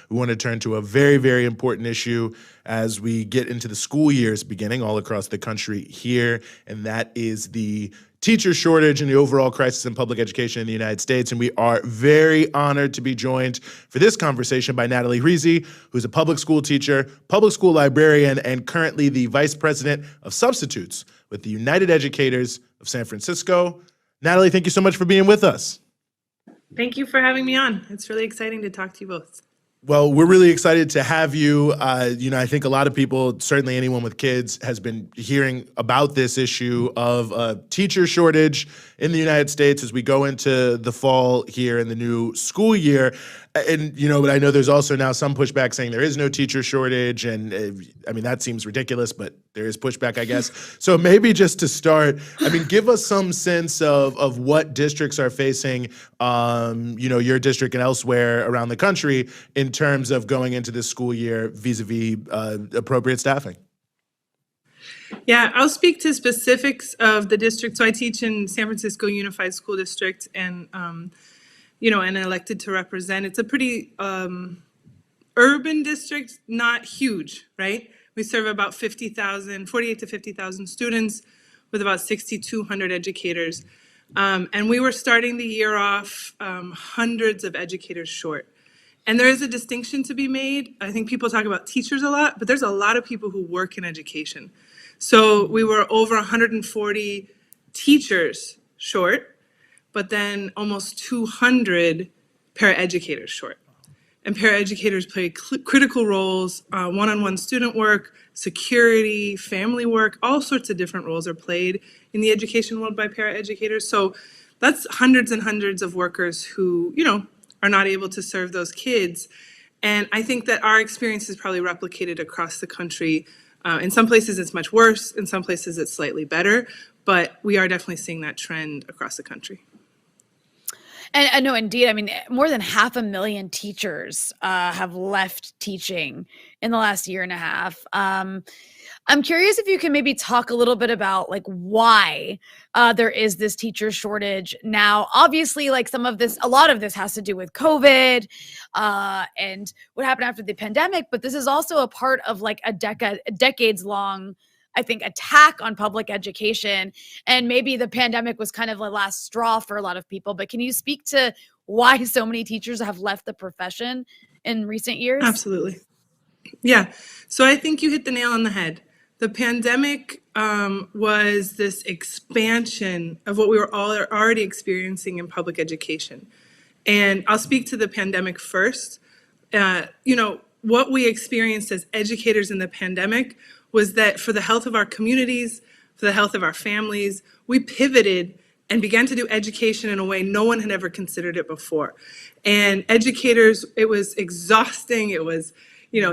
we want to turn to a very, very important issue as we get into the school years beginning all across the country here, and that is the teacher shortage and the overall crisis in public education in the United States. And we are very honored to be joined for this conversation by Natalie Rizzi, who's a public school teacher, public school librarian, and currently the vice president of substitutes with the United Educators of San Francisco. Natalie, thank you so much for being with us. Thank you for having me on. It's really exciting to talk to you both. Well, we're really excited to have you. I think a lot of people, certainly anyone with kids, has been hearing about this issue of a teacher shortage in the United States as we go into the fall here in the new school year. And, but I know there's also now some pushback saying there is no teacher shortage. And that seems ridiculous, but there is pushback, I guess. So maybe just to start, give us some sense of what districts are facing, your district and elsewhere around the country in terms of going into this school year vis-a-vis appropriate staffing. Yeah, I'll speak to specifics of the district. So I teach in San Francisco Unified School District and and elected to represent. It's a pretty urban district, not huge, right? We serve about 48 to 50,000 students with about 6,200 educators. And we were starting the year off hundreds of educators short. And there is a distinction to be made. I think people talk about teachers a lot, but there's a lot of people who work in education. So we were over 140 teachers short, but then almost 200 paraeducators short. And paraeducators play critical roles, one-on-one student work, security, family work, all sorts of different roles are played in the education world by paraeducators. So that's hundreds and hundreds of workers who, are not able to serve those kids. And I think that our experience is probably replicated across the country. In some places it's much worse, in some places it's slightly better, but we are definitely seeing that trend across the country. And no, indeed. More than 500,000 teachers have left teaching in the last year and a half. I'm curious if you can maybe talk a little bit about why there is this teacher shortage now. Obviously, a lot of this has to do with COVID and what happened after the pandemic, but this is also a part of a decades long, I think, attack on public education. And maybe the pandemic was kind of the last straw for a lot of people. But can you speak to why so many teachers have left the profession in recent years? Absolutely. Yeah. So I think you hit the nail on the head. The pandemic was this expansion of what we were all already experiencing in public education. And I'll speak to the pandemic first. What we experienced as educators in the pandemic was that for the health of our communities, for the health of our families, we pivoted and began to do education in a way no one had ever considered it before. And educators, it was exhausting, it was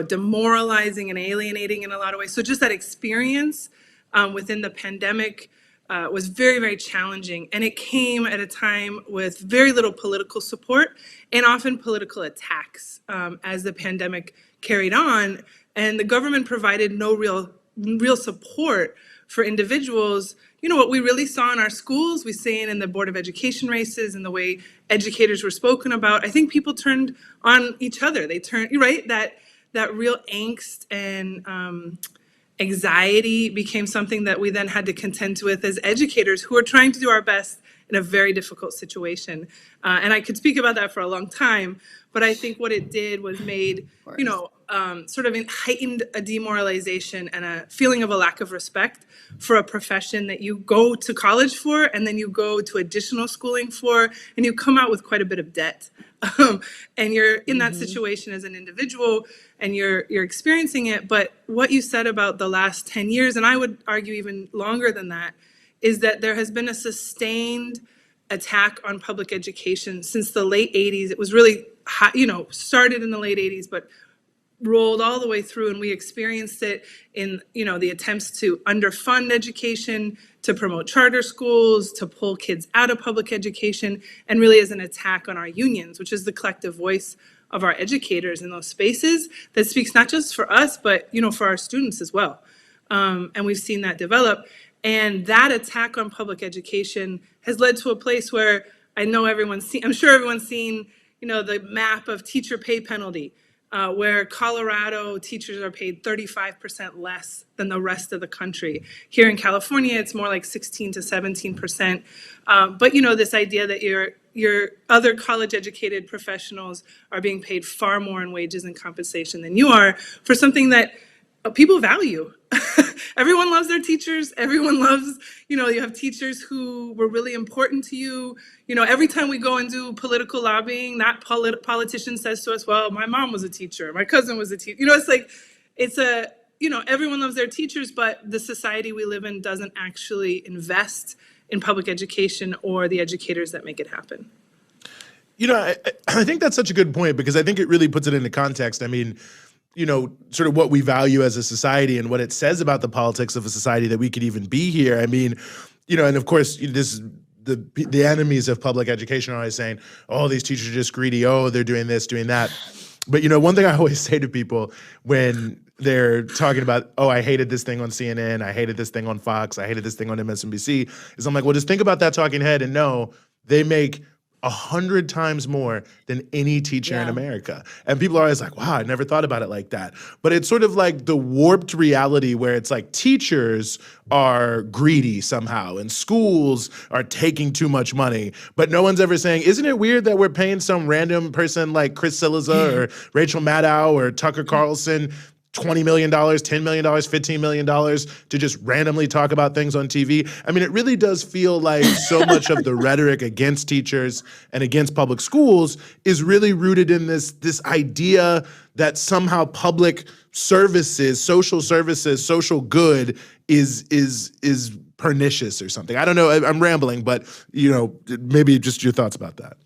demoralizing and alienating in a lot of ways. So just that experience within the pandemic was very, very challenging. And it came at a time with very little political support and often political attacks as the pandemic carried on. And the government provided no real support for individuals. What we really saw in our schools, we see it in the Board of Education races and the way educators were spoken about. I think people turned on each other. They turned, right? That real angst and anxiety became something that we then had to contend with as educators who are trying to do our best in a very difficult situation. And I could speak about that for a long time, but I think what it did was made, sort of heightened a demoralization and a feeling of a lack of respect for a profession that you go to college for, and then you go to additional schooling for, and you come out with quite a bit of debt. And you're in that situation as an individual, and you're experiencing it. But what you said about the last 10 years, and I would argue even longer than that, is that there has been a sustained attack on public education since the late 80s. It was really hot, started in the late 80s, but rolled all the way through, and we experienced it in the attempts to underfund education, to promote charter schools, to pull kids out of public education, and really as an attack on our unions, which is the collective voice of our educators in those spaces that speaks not just for us, but for our students as well. And we've seen that develop. And that attack on public education has led to a place where I'm sure everyone's seen, the map of teacher pay penalty. where Colorado teachers are paid 35% less than the rest of the country. Here in California, it's more like 16 to 17%. But you know, this idea that your other college educated professionals are being paid far more in wages and compensation than you are for something that people value. Everyone loves their teachers. Everyone loves, you know, you have teachers who were really important to you. You know, every time we go and do political lobbying, that politician says to us, well, my mom was a teacher, my cousin was a teacher. You know, it's like, you know, everyone loves their teachers, but the society we live in doesn't actually invest in public education or the educators that make it happen. You know, I think that's such a good point, because I think it really puts it into context. I mean, you know, sort of what we value as a society and what it says about the politics of a society that we could even be here. I mean, you know, and of course, this the enemies of public education are always saying, oh, these teachers are just greedy. Oh, they're doing this, doing that. But, you know, one thing I always say to people when they're talking about, oh, I hated this thing on CNN, I hated this thing on Fox, I hated this thing on MSNBC, is I'm like, well, just think about that talking head and know they make 100 times more than any teacher in America. And people are always like, wow, I never thought about it like that. But it's sort of like the warped reality where it's like teachers are greedy somehow and schools are taking too much money. But no one's ever saying, isn't it weird that we're paying some random person like Chris Cillizza or Rachel Maddow or Tucker Carlson $20 million, $10 million, $15 million to just randomly talk about things on TV. I mean, it really does feel like so much of the rhetoric against teachers and against public schools is really rooted in this idea that somehow public services, social good is pernicious or something. I don't know. I'm rambling, but you know, maybe just your thoughts about that.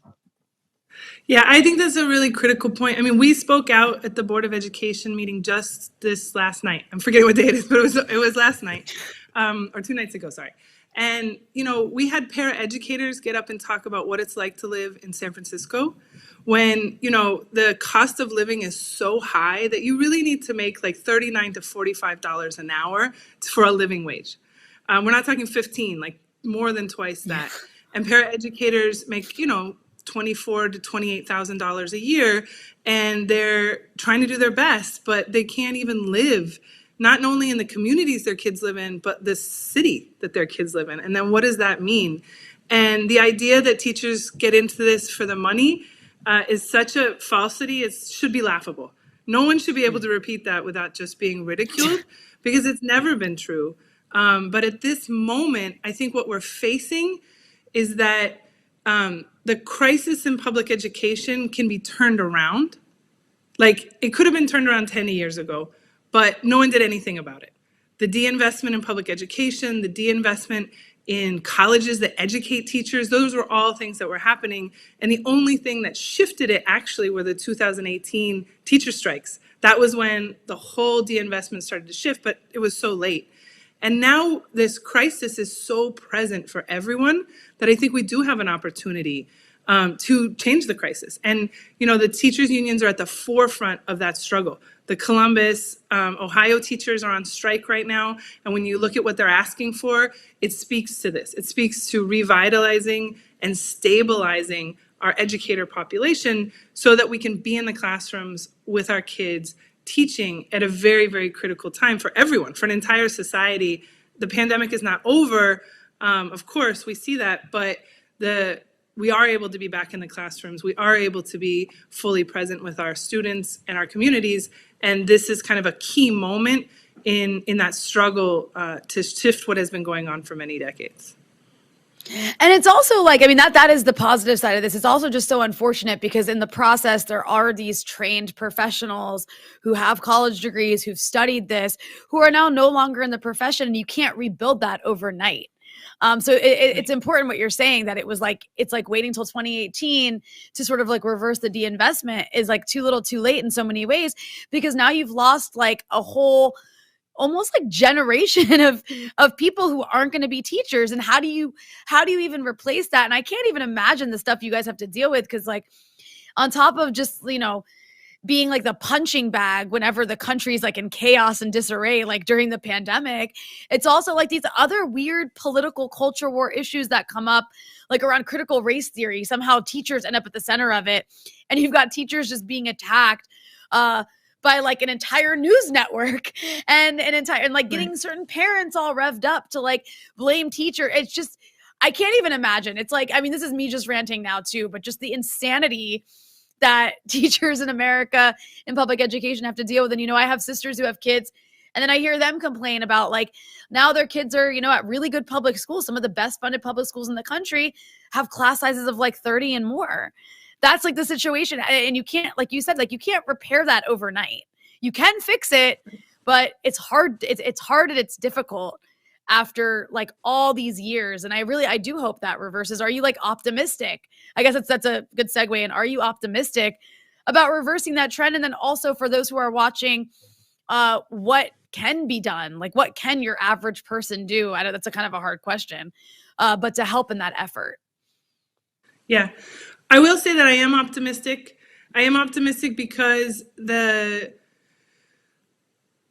Yeah, I think that's a really critical point. I mean, we spoke out at the Board of Education meeting just this last night. I'm forgetting what day it is, but it was last night, or 2 nights ago, sorry. And, you know, we had paraeducators get up and talk about what it's like to live in San Francisco when, you know, the cost of living is so high that you really need to make like $39 to $45 an hour for a living wage. We're not talking 15, like more than twice that. And paraeducators make, you know, $24,000 to $28,000 a year, and they're trying to do their best, but they can't even live, not only in the communities their kids live in, but the city that their kids live in. And then what does that mean? And the idea that teachers get into this for the money is such a falsity. It should be laughable. No one should be able to repeat that without just being ridiculed, because it's never been true. But at this moment, I think what we're facing is that the crisis in public education can be turned around. Like, it could have been turned around 10 years ago, but no one did anything about it. The de-investment in public education, the de-investment in colleges that educate teachers, those were all things that were happening. And the only thing that shifted it actually were the 2018 teacher strikes. That was when the whole de-investment started to shift, but it was so late. And now this crisis is so present for everyone that I think we do have an opportunity to change the crisis. And, you know, the teachers unions are at the forefront of that struggle. The Columbus, Ohio teachers are on strike right now. And when you look at what they're asking for, it speaks to this. It speaks to revitalizing and stabilizing our educator population so that we can be in the classrooms with our kids, teaching at a very, very critical time for everyone, for an entire society. The pandemic is not over. Of course, we see that, but we are able to be back in the classrooms. We are able to be fully present with our students and our communities. And this is kind of a key moment in that struggle to shift what has been going on for many decades. And it's also like, I mean, that is the positive side of this. It's also just so unfortunate because in the process, there are these trained professionals who have college degrees, who've studied this, who are now no longer in the profession, and you can't rebuild that overnight. So it's important what you're saying, that it's like waiting till 2018 to sort of like reverse the de-investment is like too little too late in so many ways, because now you've lost like a whole almost like generation of people who aren't going to be teachers. And how do you even replace that? And I can't even imagine the stuff you guys have to deal with, because like on top of just, you know, being like the punching bag whenever the country's like in chaos and disarray, like during the pandemic, it's also like these other weird political culture war issues that come up, like around critical race theory. Somehow teachers end up at the center of it, and you've got teachers just being attacked by like an entire news network and like getting certain parents all revved up to like blame teacher. It's just, I can't even imagine. It's like, I mean, this is me just ranting now too, but just the insanity that teachers in America in public education have to deal with. And, I have sisters who have kids, and then I hear them complain about like now their kids are, at really good public schools. Some of the best funded public schools in the country have class sizes of like 30 and more. That's like the situation. And you can't, like you said, like you can't repair that overnight. You can fix it, but it's hard. It's hard and it's difficult after like all these years. And I do hope that reverses. Are you like optimistic? I guess that's a good segue. And are you optimistic about reversing that trend? And then also for those who are watching, what can be done? Like what can your average person do? I know that's a kind of a hard question, but to help in that effort. Yeah, I will say that I am optimistic. I am optimistic because there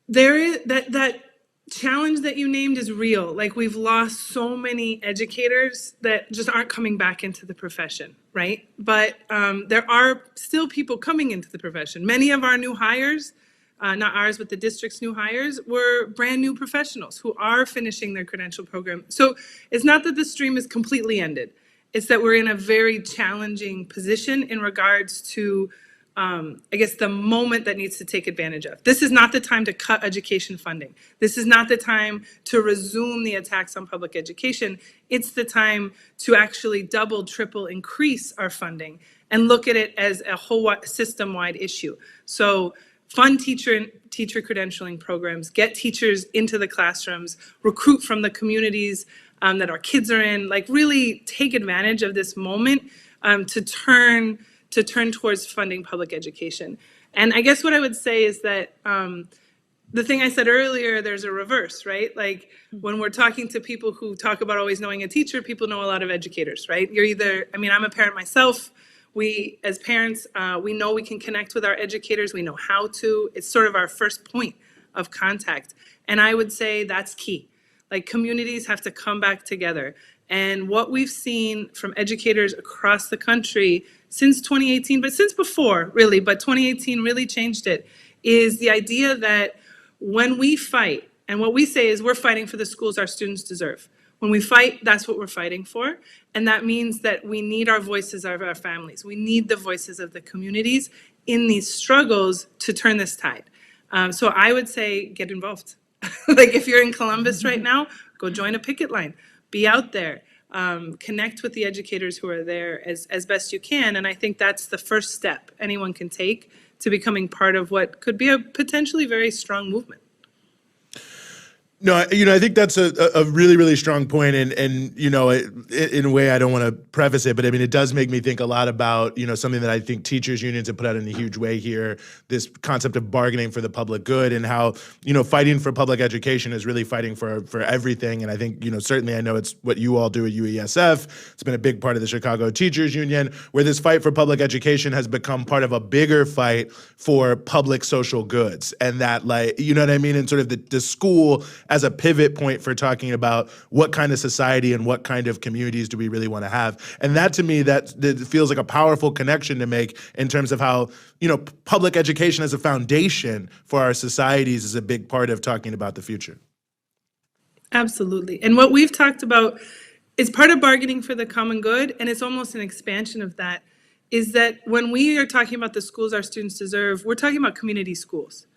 is that challenge that you named is real. Like we've lost so many educators that just aren't coming back into the profession, right? But there are still people coming into the profession. Many of our new hires, not ours, but the district's new hires, were brand new professionals who are finishing their credential program. So it's not that the stream is completely ended. It's that we're in a very challenging position in regards to, I guess, the moment that needs to take advantage of. This is not the time to cut education funding. This is not the time to resume the attacks on public education. It's the time to actually double, triple, increase our funding and look at it as a whole system-wide issue. So fund teacher credentialing programs, get teachers into the classrooms, recruit from the communities that our kids are in, like really take advantage of this moment to turn towards funding public education. And I guess what I would say is that the thing I said earlier, there's a reverse, right? Like when we're talking to people who talk about always knowing a teacher, people know a lot of educators, right? You're either, I mean, I'm a parent myself. We, as parents, we know we can connect with our educators. We know how to. It's sort of our first point of contact. And I would say that's key. Like communities have to come back together. And what we've seen from educators across the country since 2018, but since before really, but 2018 really changed it, is the idea that when we fight, and what we say is we're fighting for the schools our students deserve. When we fight, that's what we're fighting for. And that means that we need our voices of our families. We need the voices of the communities in these struggles to turn this tide. So I would say get involved. Like if you're in Columbus right now, go join a picket line, be out there, connect with the educators who are there as best you can. And I think that's the first step anyone can take to becoming part of what could be a potentially very strong movement. No, I think that's a really, really strong point. And in a way, I don't want to preface it, but I mean, it does make me think a lot about, something that I think teachers unions have put out in a huge way here, this concept of bargaining for the public good and how, fighting for public education is really fighting for everything. And I think, certainly I know it's what you all do at UESF. It's been a big part of the Chicago Teachers Union, where this fight for public education has become part of a bigger fight for public social goods. And that, like, you know what I mean? And sort of the school as a pivot point for talking about what kind of society and what kind of communities do we really want to have. And that, to me, that feels like a powerful connection to make in terms of how, public education as a foundation for our societies is a big part of talking about the future. Absolutely. And what we've talked about is part of bargaining for the common good, and it's almost an expansion of that, is that when we are talking about the schools our students deserve, we're talking about community schools.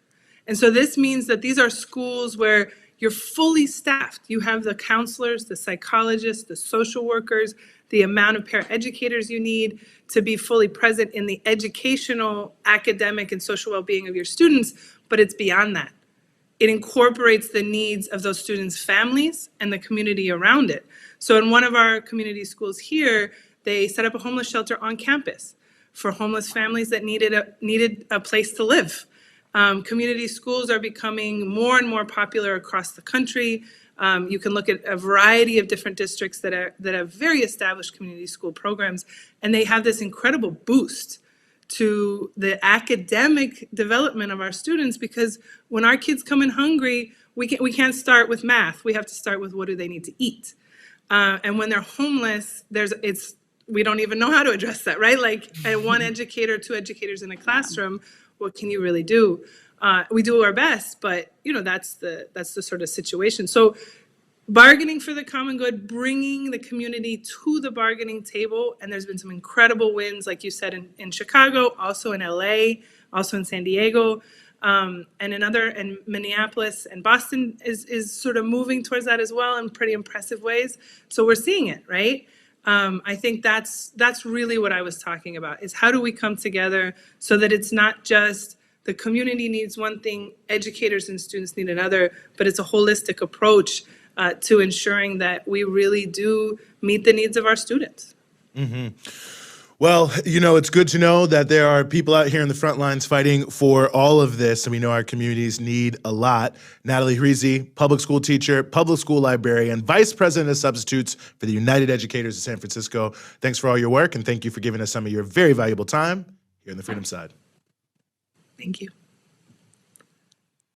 And so this means that these are schools where you're fully staffed. You have the counselors, the psychologists, the social workers, the amount of paraeducators you need to be fully present in the educational, academic, and social well-being of your students, but it's beyond that. It incorporates the needs of those students' families and the community around it. So in one of our community schools here, they set up a homeless shelter on campus for homeless families that needed a place to live. Community schools are becoming more and more popular across the country. You can look at a variety of different districts that have very established community school programs, and they have this incredible boost to the academic development of our students, because when our kids come in hungry, we can't start with math. We have to start with what do they need to eat. And when they're homeless, we don't even know how to address that, right? Like one educator, two educators in a classroom what can you really do? We do our best, but that's the sort of situation. So bargaining for the common good, bringing the community to the bargaining table. And there's been some incredible wins, like you said, in Chicago, also in LA, also in San Diego, and and Minneapolis and Boston is sort of moving towards that as well in pretty impressive ways. So we're seeing it, right? I think that's really what I was talking about, is how do we come together so that it's not just the community needs one thing, educators and students need another, but it's a holistic approach to ensuring that we really do meet the needs of our students. Mm-hmm. Well, it's good to know that there are people out here in the front lines fighting for all of this, and we know our communities need a lot. Natalie Hrizi, public school teacher, public school librarian, vice president of substitutes for the United Educators of San Francisco. Thanks for all your work, and thank you for giving us some of your very valuable time here on the Freedom Side. Thank you.